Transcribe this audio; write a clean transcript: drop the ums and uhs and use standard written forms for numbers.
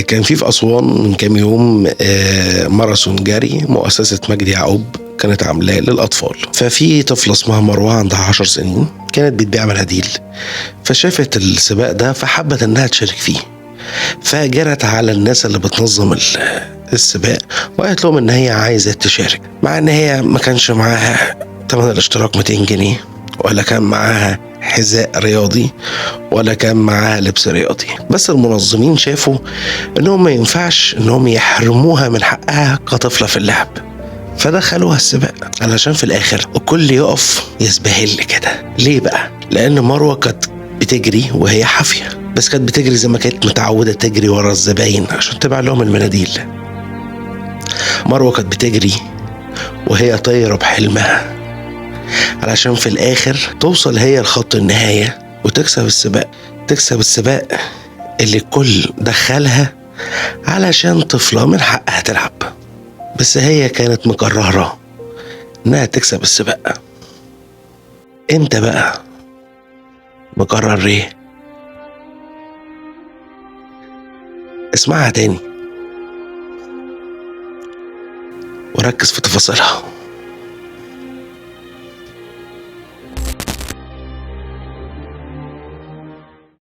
كان في أسوان من كام يوم ماراثون جري مؤسسة مجدي يعقوب كانت عاملاه للأطفال. ففي طفلة اسمها مروة عندها 10 سنين كانت بتبيع مناديل، فشافت السباق ده فحبت إنها تشارك فيه، فجرت على الناس اللي بتنظم السباق وقالت لهم إن هي عايزة تشارك، مع إن هي ما كانش معاها تمن الاشتراك 200 جنيه ولا كان معاها حذاء رياضي ولا كان معاها لبس رياضي. بس المنظمين شافوا انهم ما ينفعش انهم يحرموها من حقها كطفلة في اللعب، فدخلوها السباق علشان في الاخر الكل يقف يسبهل كده. ليه بقى؟ لان مروة كانت بتجري وهي حافية، بس كانت بتجري زي ما كانت متعودة تجري ورا الزباين عشان تبيع لهم المناديل. مروة كانت بتجري وهي طايرة بحلمها علشان في الآخر توصل هي لخط النهاية وتكسب السباق، تكسب السباق اللي الكل دخلها علشان طفلة من حقها تلعب، بس هي كانت مقررة إنها تكسب السباق. أنت بقى مقرر إيه؟ اسمعها تاني وركز في تفاصيلها.